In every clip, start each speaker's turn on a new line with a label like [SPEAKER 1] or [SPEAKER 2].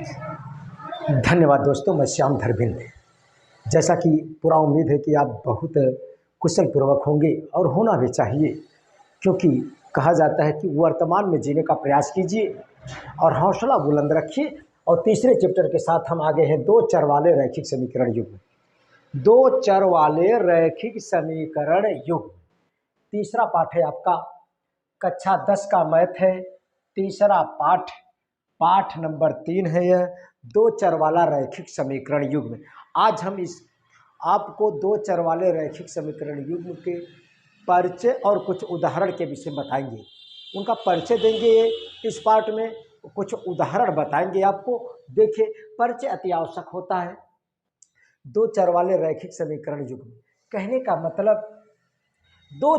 [SPEAKER 1] धन्यवाद दोस्तों, मैं श्याम धरविंद। जैसा कि पूरा उम्मीद है कि आप बहुत कुशल पूर्वक होंगे और होना भी चाहिए, क्योंकि कहा जाता है कि वर्तमान में जीने का प्रयास कीजिए और हौसला बुलंद रखिए। और तीसरे चैप्टर के साथ हम आगे हैं दो चर वाले रैखिक समीकरण युग्म। दो चर वाले रैखिक समीकरण युग्म तीसरा पाठ है आपका, कक्षा 10 का मैथ है। तीसरा पाठ, पाठ नंबर 3 है यह, दो चर वाला रैखिक समीकरण युग्म। आज हम इस आपको दो चर वाले रैखिक समीकरण युग्म के परिचय और कुछ उदाहरण के विषय बताएंगे। उनका परिचय देंगे इस पाठ में, कुछ उदाहरण बताएंगे आपको। देखिए, परिचय अति आवश्यक होता है। दो चर वाले रैखिक समीकरण युग्म कहने का मतलब दो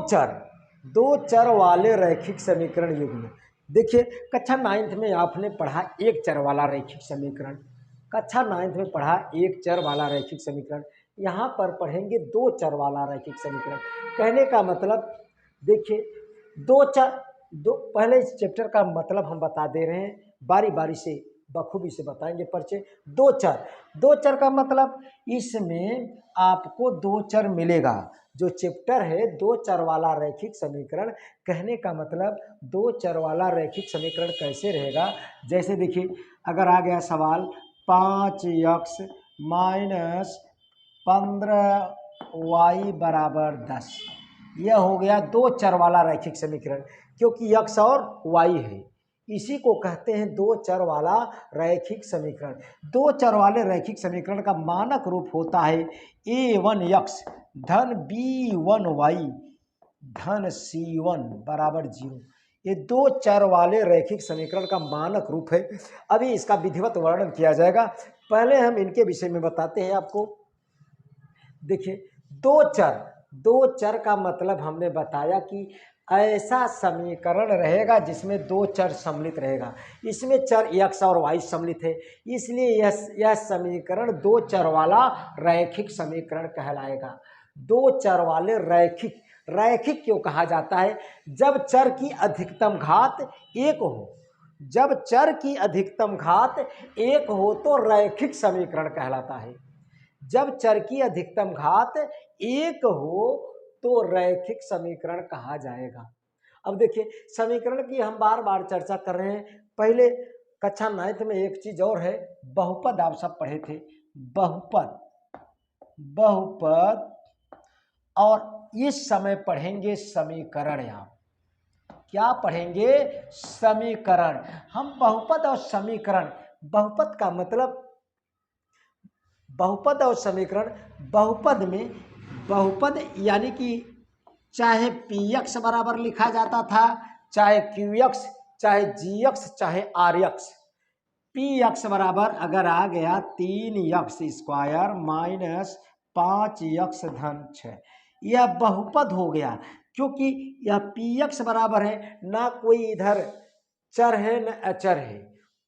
[SPEAKER 1] चर वाले रैखिक समीकरण युग्म। देखिए, कक्षा 9th में आपने पढ़ा एक चर वाला रैखिक समीकरण, कक्षा 9th में पढ़ा एक चर वाला रैखिक समीकरण। यहाँ पर पढ़ेंगे दो चर वाला रैखिक समीकरण। कहने का मतलब देखिए, पहले इस चैप्टर का मतलब हम बता दे रहे हैं, बारी बारी से बखूबी से बताएंगे परिचय। दो चर का मतलब इसमें आपको दो चर मिलेगा। जो चैप्टर है दो चर वाला रैखिक समीकरण, कहने का मतलब दो चर वाला रैखिक समीकरण कैसे रहेगा। जैसे देखिए, अगर आ गया सवाल 5x माइनस 15y बराबर 10, यह हो गया दो चर वाला रैखिक समीकरण, क्योंकि x और y है। इसी को कहते हैं दो चर वाला रैखिक समीकरण। दो चर वाले रैखिक समीकरण का मानक रूप होता है a1x धन b1y धन c1 बराबर 0। ये दो चर वाले रैखिक समीकरण का मानक रूप है। अभी इसका विधिवत वर्णन किया जाएगा, पहले हम इनके विषय में बताते हैं आपको। देखिए, दो चर का मतलब हमने बताया कि ऐसा समीकरण रहेगा जिसमें दो चर सम्मिलित रहेगा। इसमें चर x और y सम्मिलित है, इसलिए यह समीकरण दो चर वाला रैखिक समीकरण कहलाएगा। दो चर वाले रैखिक क्यों कहा जाता है? जब चर की अधिकतम घात एक हो, जब चर की अधिकतम घात एक हो तो रैखिक समीकरण कहलाता है। जब चर की अधिकतम घात एक हो तो रैखिक समीकरण कहा जाएगा। अब देखिए, समीकरण की हम बार बार चर्चा कर रहे हैं। पहले कक्षा 9th में एक चीज और है, बहुपद आप सब पढ़े थे। बहुपद और इस समय पढ़ेंगे समीकरण। आप क्या पढ़ेंगे? समीकरण। हम बहुपद और समीकरण, बहुपद का मतलब बहुपद और समीकरण, बहुपद यानी कि चाहे px बराबर लिखा जाता था, चाहे qx, चाहे gx, चाहे rx। px बराबर अगर आ गया 3x स्क्वायर माइनस 5x धन 6, यह बहुपद हो गया, क्योंकि यह px बराबर है, ना कोई इधर चर है न अचर है,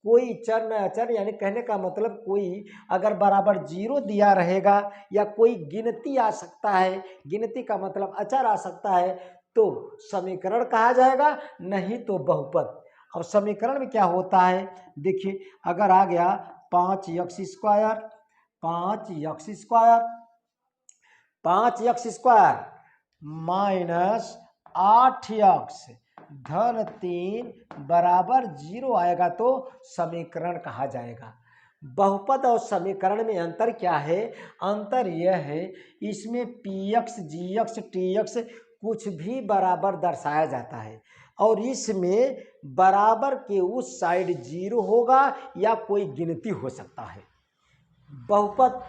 [SPEAKER 1] कोई चर न अचर। यानी कहने का मतलब कोई अगर बराबर 0 दिया रहेगा या कोई गिनती आ सकता है, गिनती का मतलब अचर आ सकता है, तो समीकरण कहा जाएगा, नहीं तो बहुपद। और समीकरण में क्या होता है? देखिए, अगर आ गया 5x स्क्वायर माइनस 8x धन 3 बराबर 0 आएगा तो समीकरण कहा जाएगा। बहुपद और समीकरण में अंतर क्या है? अंतर यह है, इसमें px, gx, tx कुछ भी बराबर दर्शाया जाता है, और इसमें बराबर के उस साइड 0 होगा या कोई गिनती हो सकता है। बहुपद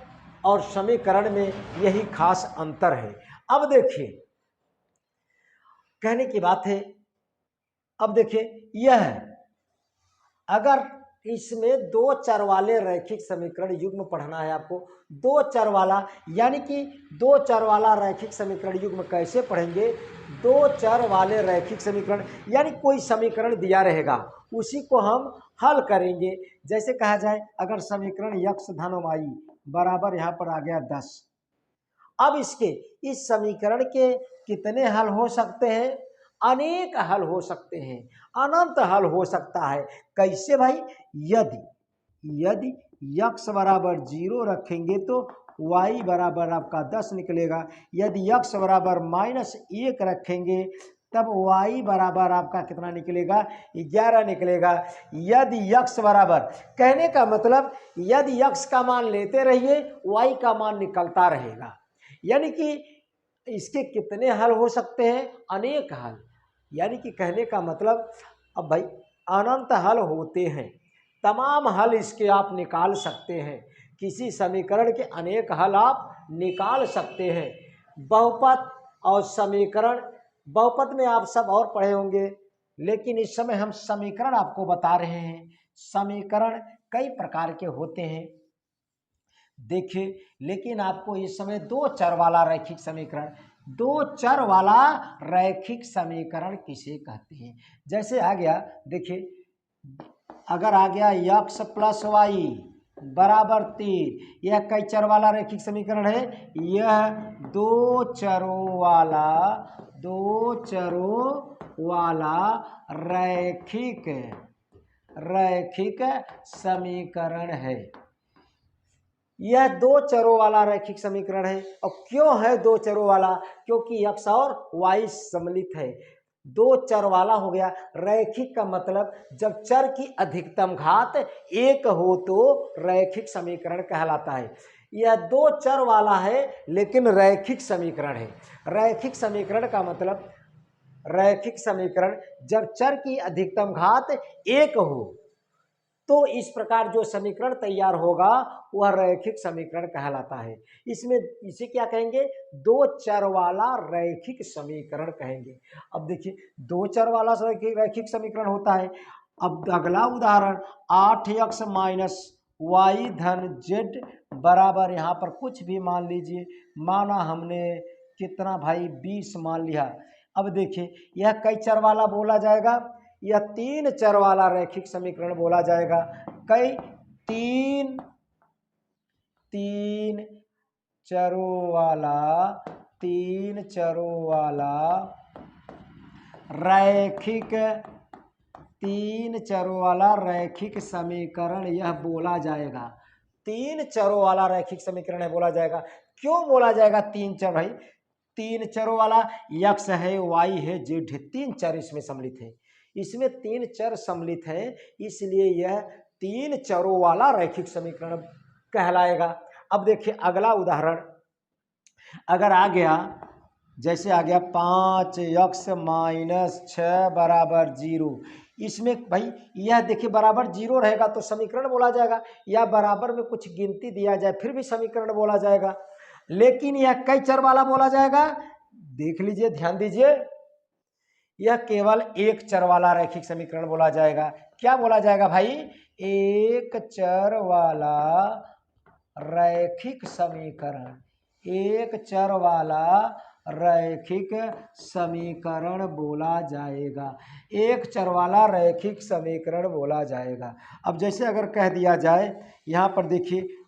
[SPEAKER 1] और समीकरण में यही खास अंतर है। अब देखिए, कहने की बात है, अब देखिए, यह अगर इसमें दो चर वाले रैखिक समीकरण युग्म पढ़ना है आपको, दो चर वाला यानी कि दो चर वाला रैखिक समीकरण युग्म कैसे पढ़ेंगे? दो चर वाले रैखिक समीकरण यानी कोई समीकरण दिया रहेगा, उसी को हम हल करेंगे। जैसे कहा जाए, अगर समीकरण x धन y बराबर यहाँ पर आ गया 10, अब इस समीकरण के कितने हल हो सकते हैं? अनेक हल हो सकते हैं, अनंत हल हो सकता है। कैसे भाई? यदि x बराबर 0 रखेंगे तो y बराबर आपका 10 निकलेगा। यदि x बराबर -1 रखेंगे तब y बराबर आपका कितना निकलेगा? 11 निकलेगा। यदि x बराबर, कहने का मतलब यदि x का मान लेते रहिए y का मान निकलता रहेगा। यानी कि इसके कितने हल हो सकते हैं? अनेक हल। यानी कि कहने का मतलब अब भाई अनंत हल होते हैं, तमाम हल इसके आप निकाल सकते हैं। किसी समीकरण के अनेक हल आप निकाल सकते हैं। बहुपद और समीकरण, बहुपद में आप सब और पढ़े होंगे, लेकिन इस समय हम समीकरण आपको बता रहे हैं। समीकरण कई प्रकार के होते हैं देखिए, लेकिन आपको इस समय दो चर वाला रैखिक समीकरण, दो चर वाला रैखिक समीकरण किसे कहते हैं? जैसे आ गया, देखिए अगर आ गया x प्लस वाई बराबर 3, यह कई चर वाला रैखिक समीकरण है। यह दो चरों वाला रैखिक समीकरण है। यह दो चरों वाला रैखिक समीकरण है। और क्यों है दो चरों वाला? क्योंकि x और y सम्मिलित है। दो चर वाला हो गया। रैखिक का मतलब जब चर की अधिकतम घात एक हो तो रैखिक समीकरण कहलाता है। यह दो चर वाला है लेकिन रैखिक समीकरण है। रैखिक समीकरण का मतलब, रैखिक समीकरण जब चर की अधिकतम घात एक हो तो इस प्रकार जो समीकरण तैयार होगा वह रैखिक समीकरण कहलाता है। इसमें इसे क्या कहेंगे? दो चर वाला रैखिक समीकरण कहेंगे। अब देखिए दो चर वाला रैखिक समीकरण होता है। अब अगला उदाहरण 8x माइनस वाई धन जेड बराबर, यहाँ पर कुछ भी मान लीजिए, माना हमने कितना भाई 20 मान लिया। अब देखिए यह कई चर वाला बोला जाएगा, यह तीन चर वाला रैखिक समीकरण बोला जाएगा। कई तीन चरों वाला रैखिक समीकरण यह बोला जाएगा। तीन चरों वाला रैखिक समीकरण है बोला जाएगा। क्यों बोला जाएगा तीन चर? भाई तीन चरों वाला x है, y है, z है, तीन चर इसमें सम्मिलित है। इसमें तीन चर सम्मिलित हैं, इसलिए यह तीन चरों वाला रैखिक समीकरण कहलाएगा। अब देखिए अगला उदाहरण अगर आ गया, जैसे आ गया 5x माइनस 6 बराबर 0। इसमें भाई यह देखिए बराबर 0 रहेगा तो समीकरण बोला जाएगा, या बराबर में कुछ गिनती दिया जाए फिर भी समीकरण बोला जाएगा। लेकिन यह कई चर वाला बोला जाएगा। देख लीजिए, ध्यान दीजिए, यह केवल एक चर वाला रैखिक समीकरण बोला जाएगा। क्या बोला जाएगा भाई? एक चर वाला रैखिक समीकरण, एक चर वाला रैखिक समीकरण बोला जाएगा। एक चर वाला रैखिक समीकरण बोला जाएगा। अब जैसे अगर कह दिया जाए, यहाँ पर देखिए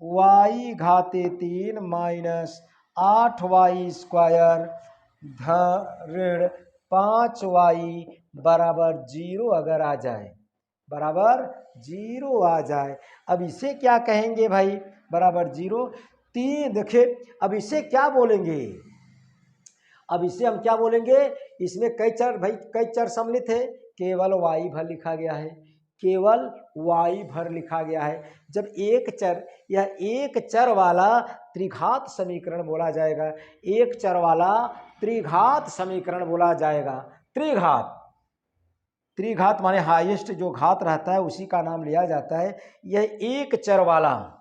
[SPEAKER 1] y घाते 3 माइनस 8y स्क्वायर ऋण 5y बराबर 0 अगर आ जाए, बराबर 0 आ जाए, अब इसे क्या कहेंगे भाई? बराबर 0। तीन देखिए, अब इसे क्या बोलेंगे? अब इसे हम क्या बोलेंगे? इसमें कई चर, भाई कई चर सम्मिलित है, केवल y भर लिखा गया है, केवल y भर लिखा गया है। जब एक चर, यह एक चर वाला त्रिघात समीकरण बोला जाएगा। एक चर वाला त्रिघात समीकरण बोला जाएगा। त्रिघात माने हाईएस्ट जो घात रहता है उसी का नाम लिया जाता है। यह एक चर वाला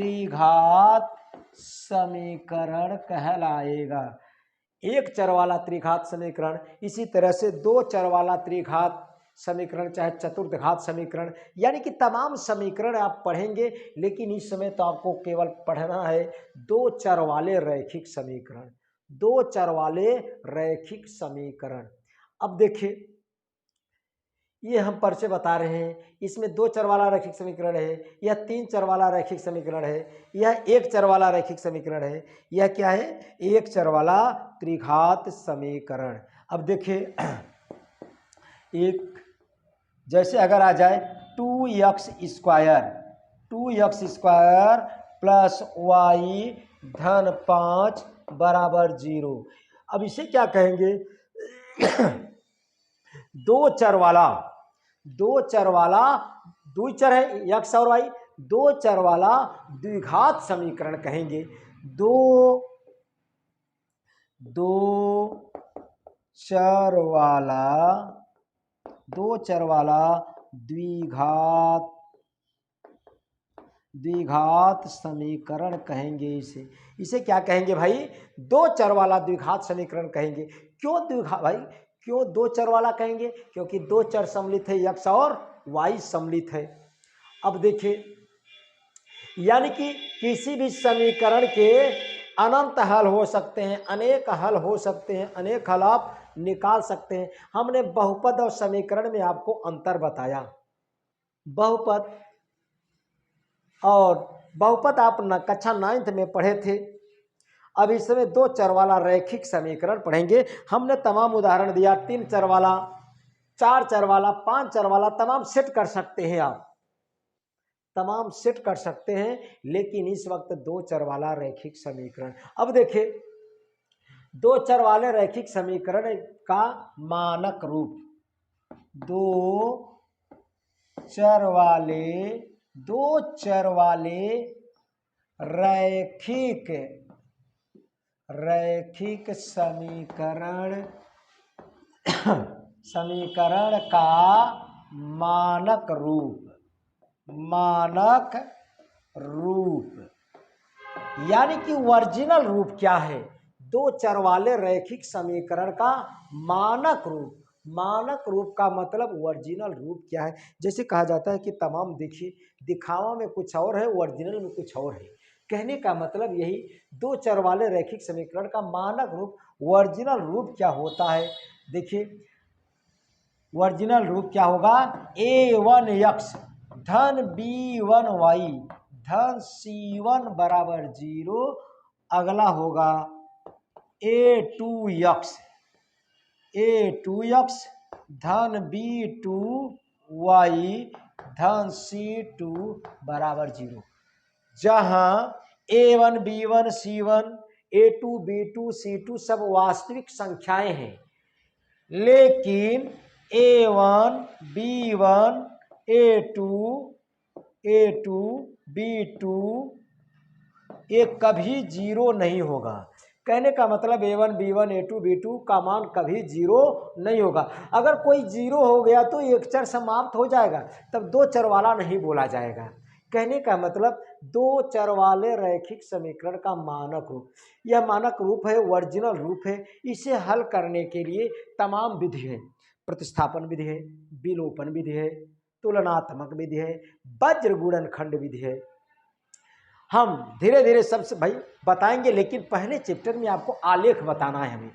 [SPEAKER 1] त्रिघात समीकरण कहलाएगा। एक चर वाला त्रिघात समीकरण। इसी तरह से दो चर वाला त्रिघात समीकरण, चाहे चतुर्थ घात समीकरण, यानी कि तमाम समीकरण आप पढ़ेंगे, लेकिन इस समय तो आपको केवल पढ़ना है दो चर वाले रैखिक समीकरण, दो चर वाले रैखिक समीकरण। अब देखिए ये हम परिचय बता रहे हैं। इसमें दो चर वाला रैखिक समीकरण है, यह तीन चर वाला रैखिक समीकरण है, यह एक चर वाला रैखिक समीकरण है, यह क्या है? एक चर वाला त्रिघात समीकरण। अब देखिए एक जैसे अगर आ जाए 2x स्क्वायर प्लस वाई धन 5 बराबर 0। अब इसे क्या कहेंगे? दो चर वाला दो चर है x और y, दो चर वाला द्विघात समीकरण कहेंगे। दो चर वाला द्विघात समीकरण कहेंगे। इसे क्या कहेंगे भाई? दो चर वाला द्विघात समीकरण कहेंगे। क्यों द्विघात भाई? क्यों दो चर वाला कहेंगे? क्योंकि दो चर सम्मिलित है, x और y सम्मिलित है। अब देखिए, यानी कि किसी भी समीकरण के अनंत हल हो सकते हैं, अनेक हल हो सकते हैं, अनेक हल आप निकाल सकते हैं। हमने बहुपद और समीकरण में आपको अंतर बताया। बहुपद आप कक्षा 9th में पढ़े थे। अब इसमें दो चर वाला रैखिक समीकरण पढ़ेंगे। हमने तमाम उदाहरण दिया, 3 चर वाला, 4 चर वाला, 5 चर वाला, तमाम सेट कर सकते हैं आप, तमाम सेट कर सकते हैं। लेकिन इस वक्त दो चर वाला रैखिक समीकरण। अब देखिए, दो चर वाले रैखिक समीकरण का मानक रूप, दो चर वाले रैखिक समीकरण का मानक रूप यानी कि ओरिजिनल रूप क्या है? दो चर वाले रैखिक समीकरण का मानक रूप का मतलब ओरिजिनल रूप क्या है? जैसे कहा जाता है कि तमाम देखिए, दिखावा में कुछ और है, ओरिजिनल में कुछ और है। कहने का मतलब यही, दो चर वाले रैखिक समीकरण का मानक रूप, ओरिजिनल रूप क्या होता है? देखिए, ओरिजिनल रूप क्या होगा? a1x धन b1y धन c1 बराबर 0। अगला होगा a2x धन b2y धन c2 बराबर 0। जहां a1 b1 c1 a2 b2 c2 सब वास्तविक संख्याएं हैं, लेकिन a1 b1 a2 b2 ये कभी 0 नहीं होगा। कहने का मतलब a1 b1 a2 b2 का मान कभी 0 नहीं होगा। अगर कोई 0 हो गया तो एक चर समाप्त हो जाएगा, तब दो चर वाला नहीं बोला जाएगा। कहने का मतलब दो चर वाले रैखिक समीकरण का मानक रूप, यह मानक रूप है, ओरिजिनल रूप है। इसे हल करने के लिए तमाम विधि है, प्रतिस्थापन विधि है, विलोपन विधि है, तुलनात्मक विधि है, वज्र गुणनखंड विधि है। हम धीरे धीरे सबसे भाई बताएंगे, लेकिन पहले चैप्टर में आपको आलेख बताना है। हमें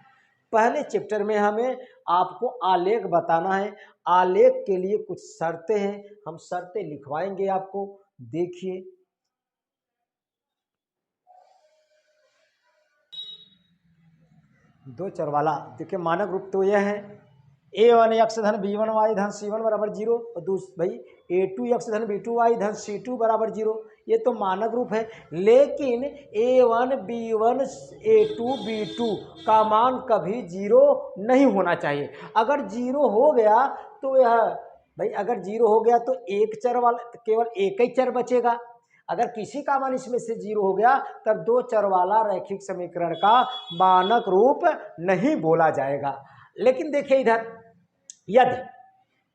[SPEAKER 1] पहले चैप्टर में हमें आपको आलेख बताना है। आलेख के लिए कुछ शर्तें हैं, हम शर्तें लिखवाएंगे आपको। देखिए, दो चर वाला देखिए मानक रूप तो यह है, a1x धन b1y धन c1 बराबर 0, और भाई a2x धन b2y धन c2 बराबर 0। ये तो मानक रूप है, लेकिन a1 b1 a2 b2 का मान कभी 0 नहीं होना चाहिए। अगर 0 हो गया तो यह भाई, अगर 0 हो गया तो एक चर वाला केवल एक ही चर बचेगा। अगर किसी का मान इसमें से 0 हो गया, तब दो चर वाला रैखिक समीकरण का मानक रूप नहीं बोला जाएगा। लेकिन देखिए इधर,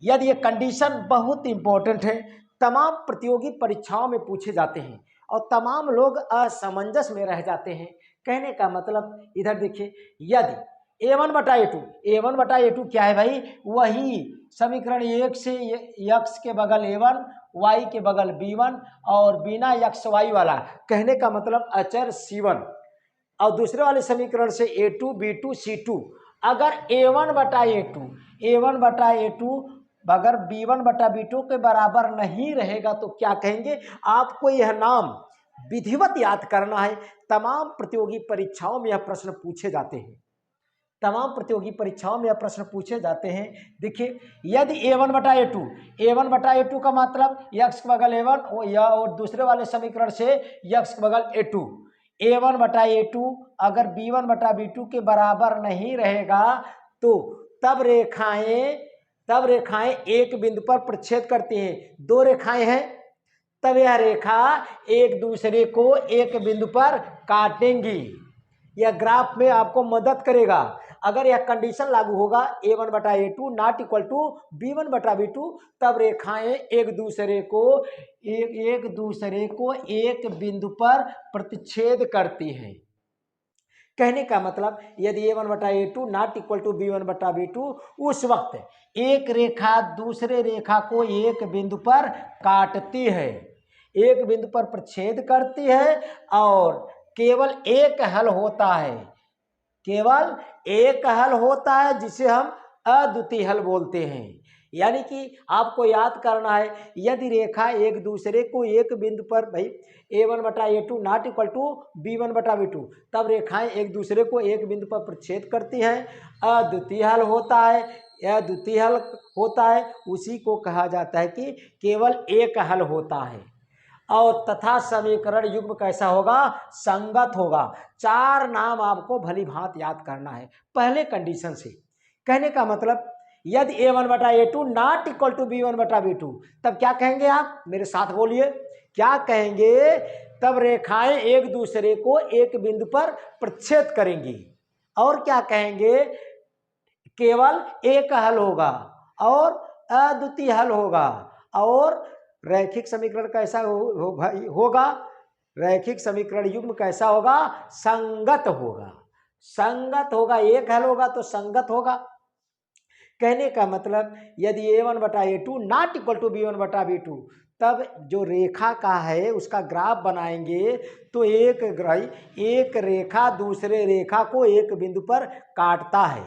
[SPEAKER 1] यदि ये कंडीशन बहुत इंपॉर्टेंट है, तमाम प्रतियोगी परीक्षाओं में पूछे जाते हैं और तमाम लोग असमंजस में रह जाते हैं। कहने का मतलब इधर देखिए, यदि a1/a2 क्या है भाई? वही समीकरण 1 से x के बगल a1 y के बगल b1 और बिना x y वाला, कहने का मतलब अचर c1, और दूसरे वाले समीकरण से a2 b2 c2। अगर a1/a2 अगर b1/b2 के बराबर नहीं रहेगा तो क्या कहेंगे? आपको यह नाम विधिवत याद करना है। तमाम प्रतियोगी परीक्षाओं में यह प्रश्न पूछे जाते हैं। तमाम प्रतियोगी परीक्षाओं में यह प्रश्न पूछे जाते हैं। देखिए, यदि a1/a2 का मतलब x के बगल a1 या और दूसरे वाले समीकरण से x के बगल a2, a1/a2 अगर b1/b2 के बराबर नहीं रहेगा तो तब रेखाएं एक बिंदु पर प्रतिच्छेद करती हैं। दो रेखाएं हैं, तब यह रेखा एक दूसरे को एक बिंदु पर काटेंगी। यह ग्राफ में आपको मदद करेगा। अगर यह कंडीशन लागू होगा a1/a2 not equal to b1/b2, तब रेखाएं एक दूसरे को एक बिंदु पर प्रतिच्छेद करती हैं। कहने का मतलब यदि a1/a2 not equal to b1/b2, उस वक्त एक रेखा दूसरे रेखा को एक बिंदु पर काटती है, एक बिंदु पर प्रतिच्छेद करती है और केवल एक हल होता है जिसे हम अद्वितीय हल बोलते हैं। यानी कि आपको याद करना है, यदि रेखा एक दूसरे को एक बिंदु पर भाई a1/a2 not equal to b1/b2, तब रेखाएं एक दूसरे को एक बिंदु पर प्रतिच्छेद करती हैं, अद्वितीय हल होता है। उसी को कहा जाता है कि केवल एक हल होता है। और तथा समीकरण युग्म कैसा होगा? संगत होगा। 4 नाम आपको भली भांति याद करना है पहले कंडीशन से। कहने का मतलब यदि a1/a2 not equal to b1/b2, तब क्या कहेंगे आप? मेरे साथ बोलिए, क्या कहेंगे? तब रेखाएं एक दूसरे को एक बिंदु पर प्रतिच्छेद करेंगी। और क्या कहेंगे? केवल एक हल होगा और अद्वितीय हल होगा। और रैखिक समीकरण कैसा होगा? रैखिक समीकरण युग्म कैसा होगा? संगत होगा। एक हल होगा तो संगत होगा। कहने का मतलब यदि a1/a2 not equal to b1/b2, तब जो रेखा का है उसका ग्राफ बनाएंगे तो एक रेखा दूसरे रेखा को एक बिंदु पर काटता है।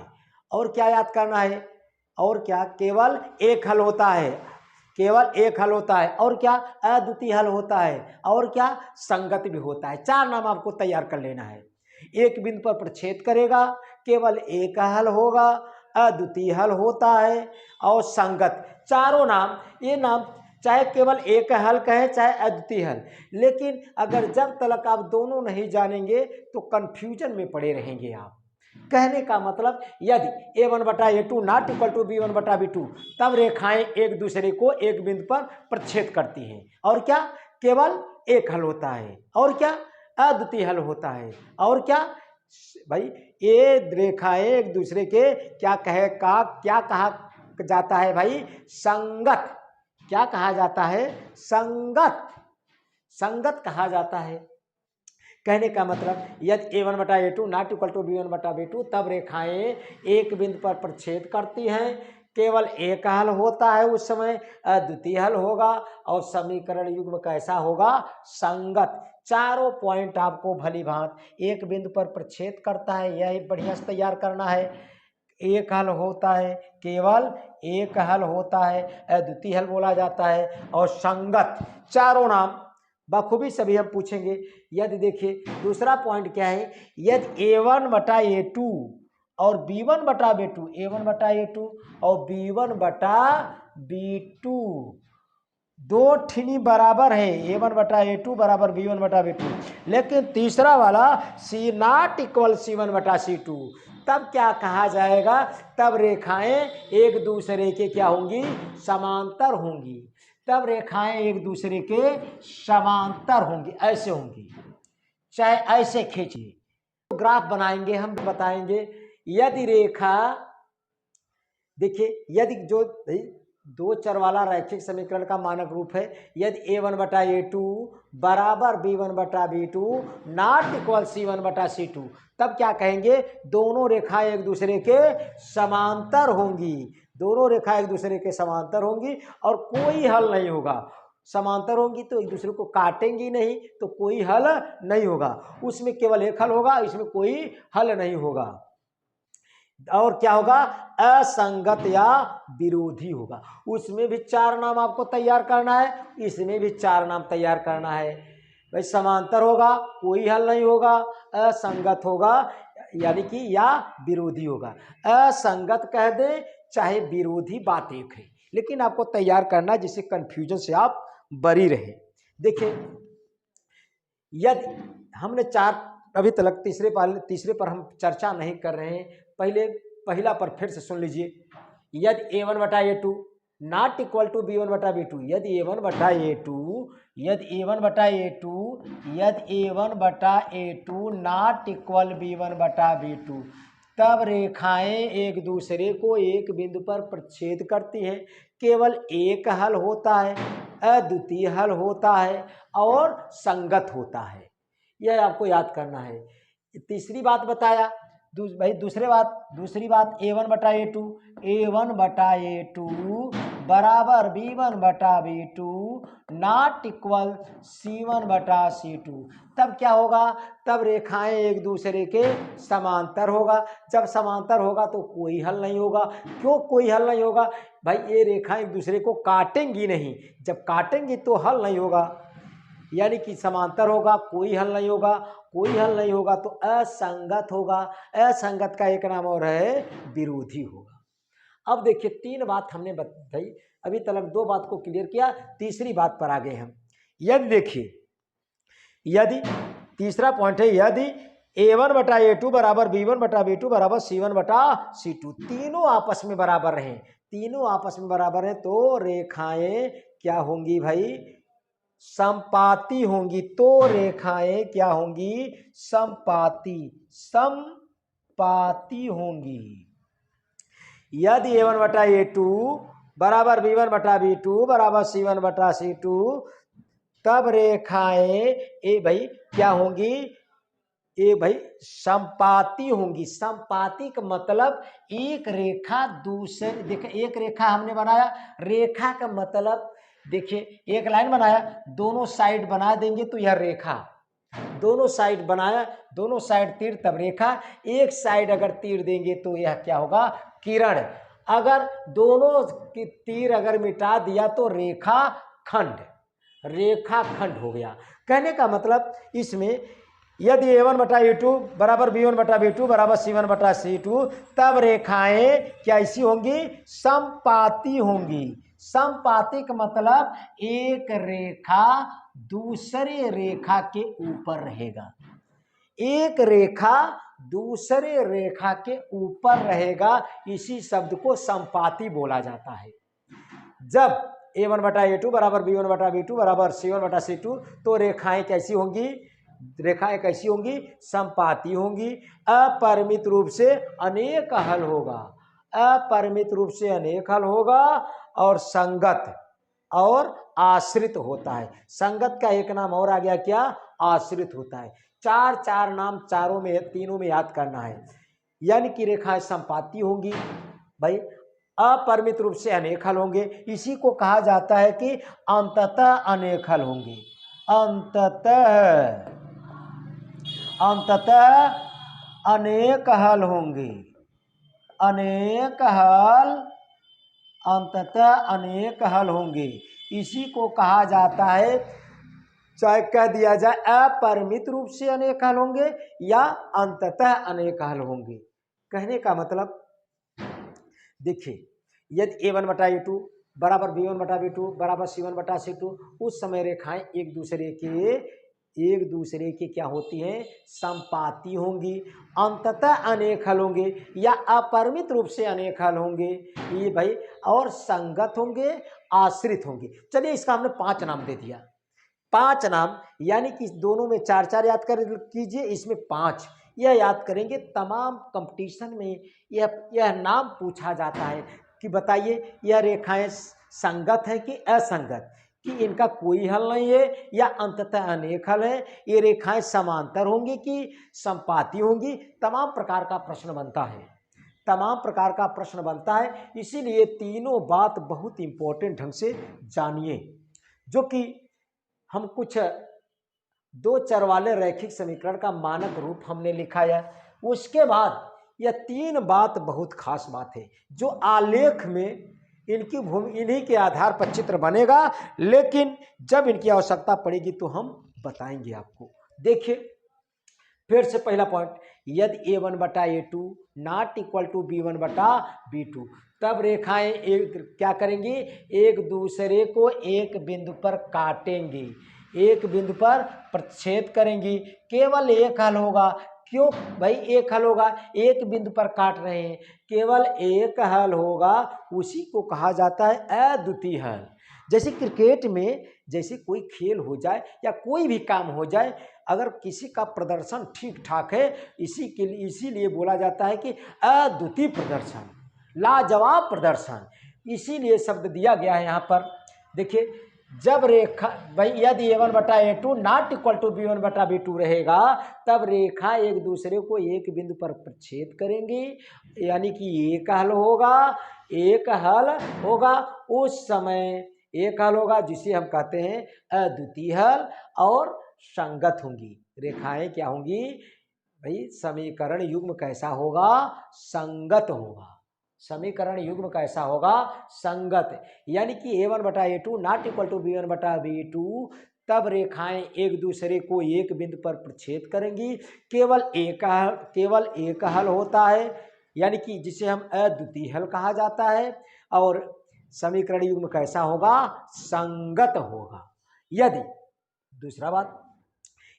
[SPEAKER 1] और क्या याद करना है? और क्या? केवल एक हल होता है। और क्या? अद्वितीय हल होता है। और क्या? संगत भी होता है। 4 नाम आपको तैयार कर लेना है। एक बिंदु पर प्रतिच्छेद करेगा, केवल एक हल होगा, अद्वितीय हल होता है और संगत। चारों नाम, ये नाम चाहे केवल एक हल कहें चाहे अद्वितीय हल, लेकिन अगर जब तक आप दोनों नहीं जानेंगे तो कंफ्यूजन में पड़े रहेंगे आप। कहने का मतलब यदि a1/a2 not equal to b1/b2, तब रेखाएं एक दूसरे को एक बिंदु पर प्रतिच्छेद करती हैं। और क्या? केवल एक हल होता है। और क्या? अद्वितीय हल होता है। और क्या भाई? ये रेखाएं एक दूसरे के क्या कहा जाता है भाई? संगत। क्या कहा जाता है? संगत कहा जाता है। कहने का मतलब यदि a1/a2 not equal to b1/b2, तब रेखाएं एक बिंदु पर प्रतिच्छेद करती हैं, केवल एक हल होता है, उस समय अद्वितीय हल होगा और समीकरण युग्म कैसा होगा? संगत। चारों पॉइंट आपको भली भांति एक बिंदु पर प्रतिच्छेद करता है, यह बढ़िया से तैयार करना है। एक हल होता है, केवल एक हल होता है, अद्वितीय हल बोला जाता है और संगत। चारों नाम बखूबी सभी हम पूछेंगे। यदि देखिए दूसरा पॉइंट क्या है, यदि a1/a2 और b1/b2, a1/a2 और b1/b2 दो ठिनी बराबर है, a1/a2 बराबर b1/b2, लेकिन तीसरा वाला c नॉट इक्वल c1/c2, तब क्या कहा जाएगा? तब रेखाएं एक दूसरे के क्या होंगी? समांतर होंगी। तब रेखाएं एक दूसरे के समांतर होंगी, ऐसे होंगी, चाहे ऐसे खींचिए। तो ग्राफ बनाएंगे, हम बताएंगे। यदि रेखा देखिए, यदि जो दो चर वाला रैखिक समीकरण का मानक रूप है, यदि a1/a2 बराबर b1/b2 नॉट इक्वल c1/c2, तब क्या कहेंगे? दोनों रेखाएं एक दूसरे के समांतर होंगी। दोनों रेखाएं एक दूसरे के समांतर होंगी और कोई हल नहीं होगा। समांतर होंगी तो एक दूसरे को काटेंगी नहीं, तो कोई हल नहीं होगा। उसमें केवल एक हल होगा, इसमें कोई हल नहीं होगा। और क्या होगा? असंगत या विरोधी होगा। उसमें भी 4 नाम आपको तैयार करना है, इसमें भी 4 नाम तैयार करना है। भाई समांतर होगा, कोई हल नहीं होगा, असंगत होगा यानी कि या विरोधी होगा, असंगत कह दे चाहे विरोधी, बात एक है, लेकिन आपको तैयार करना जिससे कंफ्यूजन से आप बरी रहे। देखिए यदि हमने चार अभी तक तीसरे पर हम चर्चा नहीं कर रहे हैं, पहला पर फिर से सुन लीजिए। यदि a1 बटा a2 not equal to b1 बटा b2, यदि a1 बटा a2 यदि a1 बटा a2 यदि a1 बटा a2 नॉट इक्वल b1 बटा b2, तब रेखाएं एक दूसरे को एक बिंदु पर प्रतिच्छेद करती हैं। केवल एक हल होता है, अद्वितीय हल होता है और संगत होता है। यह आपको याद करना है। तीसरी बात बताया दूसरी बात a1 बटा a2 बराबर b1 बटा b2 नॉट इक्वल c1 बटा c2। तब क्या होगा, तब रेखाएं एक दूसरे के समांतर होगा। जब समांतर होगा तो कोई हल नहीं होगा। क्यों कोई हल नहीं होगा भाई, ये रेखाएं एक दूसरे को काटेंगी नहीं, जब काटेंगी तो हल नहीं होगा, यानी कि समांतर होगा, कोई हल नहीं होगा। कोई हल नहीं होगा तो असंगत होगा, असंगत का एक नाम और है विरोधी होगा। अब देखिए तीन बात हमने बताई, अभी तक दो बात को क्लियर किया, तीसरी बात पर आ गए हम। यदि देखिए यदि तीसरा पॉइंट है, यदि a1 बटा a2 बराबर b1 बटा b2 बराबर c1 बटा c2, तीनों आपस में बराबर रहें, तीनों आपस में बराबर है तो रेखाएं क्या होंगी भाई, समपाती होंगी। तो रेखाएं क्या होंगी, समपाती होंगी। यदि a1 बटा a2 बराबर b1 बटा b2 बराबर c1 बटा c2, तब रेखाएं ए भाई क्या होंगी, ए भाई समपाती होंगी। समपाती का मतलब एक रेखा दूसरे, देखिए एक रेखा हमने बनाया, रेखा का मतलब देखिए एक लाइन बनाया, दोनों साइड बना देंगे तो यह रेखा, दोनों साइड बनाया, दोनों साइड तीर तब रेखा, एक साइड अगर तीर देंगे तो यह क्या होगा, किरण। अगर दोनों की तीर अगर मिटा दिया तो रेखा खंड हो गया। कहने का मतलब इसमें यदि a1 बटा a2 बराबर b1 बटा b2 बराबर c1 बटा c2, तब रेखाएं कैसी होंगी, समपाती होंगी। समपाती का मतलब एक रेखा दूसरे रेखा के ऊपर रहेगा, एक रेखा दूसरे रेखा के ऊपर रहेगा, इसी शब्द को समपाती बोला जाता है। जब a1 बटा a2 बराबर b1 बटा b2 बराबर c1 बटा c2, तो रेखाएं कैसी होंगी, रेखाएं कैसी होंगी, समपाती होंगी। अपरिमित रूप से अनेक हल होगा, अपरिमित रूप से अनेक हल होगा और संगत और आश्रित होता है। संगत का एक नाम और आ गया क्या, आश्रित होता है। चार नाम चारों में तीनों में याद करना है। यानी कि रेखाएं समपाती होंगी भाई, अपरिमित रूप से अनेक हल होंगे, इसी को कहा जाता है कि अंततः अनेक हल होंगे। अंततः अनेक हल होंगे, अंततः अनेक हल होंगे, इसी को कहा जाता है, चाहे कह दिया जाए अपरिमित रूप से अनेक हल होंगे या अंततः अनेक हल होंगे। कहने का मतलब देखिए यदि a1 बटा a2 बराबर b1 बटा b2 बराबर c1 बटा c2, उस समय रेखाएं एक दूसरे के क्या होती हैं, समपाती होंगी, अंततः अनेक हल होंगे या अपरिमित रूप से अनेक हल होंगे ये भाई, और संगत होंगे, आश्रित होंगे। चलिए इसका हमने 5 नाम दे दिया, 5 नाम, यानी कि दोनों में 4 याद कर कीजिए, इसमें 5 यह याद करेंगे। तमाम कंपटीशन में यह नाम पूछा जाता है कि बताइए यह रेखाएं संगत है कि असंगत, कि इनका कोई हल नहीं है या अंततः अनेक हल है, ये रेखाएं समांतर होंगी कि समपाती होंगी। तमाम प्रकार का प्रश्न बनता है, इसीलिए तीनों बात बहुत इंपॉर्टेंट ढंग से जानिए। जो कि हम कुछ 2 चर वाले रैखिक समीकरण का मानक रूप हमने लिखा है। उसके बाद यह 3 बात बहुत खास बात है, जो आलेख में इन्हीं के आधार पर चित्र बनेगा, लेकिन जब इनकी आवश्यकता पड़ेगी तो हम बताएंगे आपको। देखिए फिर से पहला पॉइंट, यदि A1/A2 not equal to B1/B2, तब रेखाएं एक क्या करेंगी, एक दूसरे को एक बिंदु पर काटेंगी, एक बिंदु पर प्रतिच्छेद करेंगी। केवल एक हल होगा। क्यों भाई एक हल होगा, एक बिंदु पर काट रहे हैं, केवल एक हल होगा, उसी को कहा जाता है अद्वितीय हल। जैसे क्रिकेट में जैसे कोई खेल हो जाए या कोई भी काम हो जाए, अगर किसी का प्रदर्शन ठीक ठाक है, इसीलिए बोला जाता है कि अद्वितीय प्रदर्शन, लाजवाब प्रदर्शन, इसीलिए शब्द दिया गया है यहाँ पर। देखिए जब रेखा भाई यदि A1/A2 not equal to B1/B2 रहेगा, तब रेखा एक दूसरे को एक बिंदु पर प्रतिच्छेद करेंगी, यानी कि एक हल होगा, एक हल होगा। उस समय एक हल होगा जिसे हम कहते हैं अद्वितीय हल, और संगत होंगी रेखाएं। क्या होंगी भाई, समीकरण युग्म कैसा होगा, संगत होगा। समीकरण युग्म कैसा होगा, संगत। यानी कि A1/A2 not equal to B1/B2, तब रेखाएं एक दूसरे को एक बिंदु पर प्रतिच्छेद करेंगी, केवल एक हल होता है, यानी कि जिसे हम अद्वितीय हल कहा जाता है। और समीकरण युग्म कैसा होगा, संगत होगा। यदि दूसरा बात,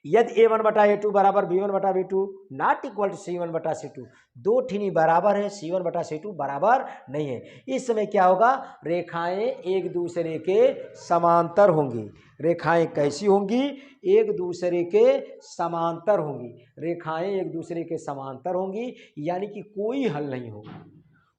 [SPEAKER 1] यदि A1/A2 बराबर B1/B2 not equal to C1/C2, दो ठीनी बराबर है, C1/C2 बराबर नहीं है, इस समय क्या होगा, रेखाएं एक दूसरे के समांतर होंगी। रेखाएं कैसी होंगी, एक दूसरे के समांतर होंगी। रेखाएं एक दूसरे के समांतर होंगी, यानी कि कोई हल नहीं होगा।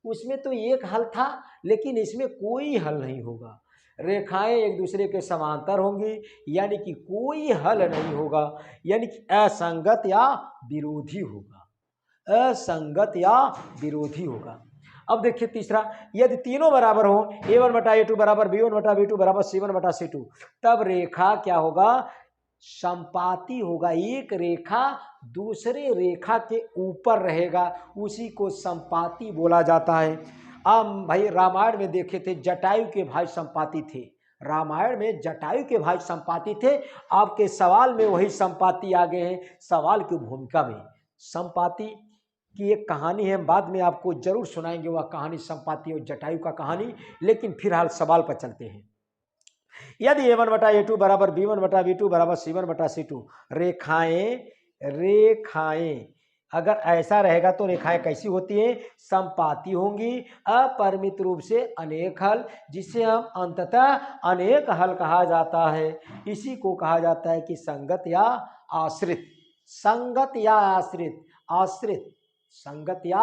[SPEAKER 1] उसमें तो एक हल था, लेकिन इसमें कोई हल नहीं होगा। रेखाएं एक दूसरे के समांतर होंगी, यानी कि कोई हल नहीं होगा, यानी कि असंगत या विरोधी होगा, असंगत या विरोधी होगा। अब देखिए तीसरा, यदि तीनों बराबर हो, A1/A2 बराबर B1/B2 बराबर C1/C2, तब रेखा क्या होगा, संपाती होगा। एक रेखा दूसरे रेखा के ऊपर रहेगा, उसी को संपाती बोला जाता है। भाई रामायण में देखे थे, जटायु के भाई संपाती थे। रामायण में जटायु के भाई संपाती थे। आपके सवाल में वही संपाती आ गए हैं, सवाल की भूमिका में। संपाती की एक कहानी है, बाद में आपको जरूर सुनाएंगे वह कहानी, संपाती और जटायु का कहानी। लेकिन फिलहाल सवाल पर चलते हैं। यदि A1/A2 बराबर B1/B2 बराबर C1/C2, रेखाएं अगर ऐसा रहेगा तो रेखाएं कैसी होती हैं, संपाती होंगी, अपरिमित रूप से अनेक हल, जिसे हम अंततः अनेक हल कहा जाता है। इसी को कहा जाता है कि संगत या आश्रित, संगत या आश्रित, आश्रित, संगत या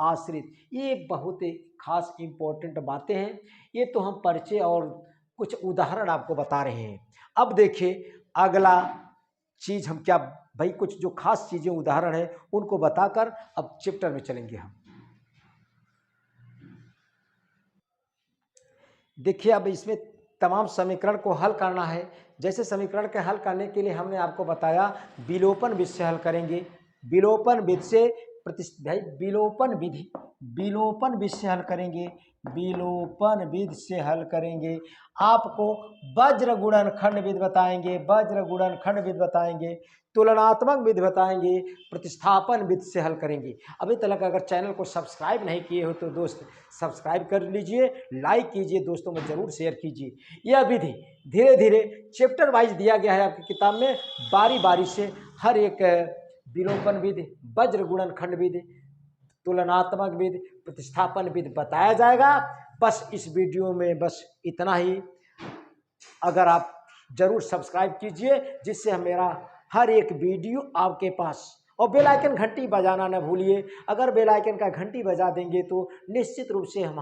[SPEAKER 1] आश्रित। ये बहुत खास इंपॉर्टेंट बातें हैं। ये तो हम परिचय और कुछ उदाहरण आपको बता रहे हैं। अब देखिए अगला चीज हम क्या भाई, कुछ जो खास चीजें उदाहरण है उनको बताकर अब चैप्टर में चलेंगे हम। देखिए अब इसमें तमाम समीकरण को हल करना है। जैसे समीकरण के हल करने के लिए हमने आपको बताया विलोपन विधि से हल करेंगे। विलोपन विधि से विलोपन विधि से हल करेंगे। विलोपन विधि से हल करेंगे। आपको वज्र गुणनखंड विधि बताएंगे, वज्र गुणनखंड विधि बताएंगे, तुलनात्मक विधि बताएंगे, प्रतिस्थापन विधि से हल करेंगे। अभी तक अगर चैनल को सब्सक्राइब नहीं किए हो तो दोस्त सब्सक्राइब कर लीजिए, लाइक कीजिए, दोस्तों में जरूर शेयर कीजिए। यह विधि धीरे धीरे चैप्टर वाइज दिया गया है आपकी किताब में, बारी बारी से हर एक विलोपन विधि, वज्र गुणनखंड विधि, तुलनात्मक विधि, प्रतिस्थापन विधि बताया जाएगा। बस इस वीडियो में बस इतना ही। अगर आप जरूर सब्सक्राइब कीजिए, जिससे मेरा हर एक वीडियो आपके पास, और बेल आइकन घंटी बजाना न भूलिए। अगर बेल आइकन का घंटी बजा देंगे तो निश्चित रूप से हम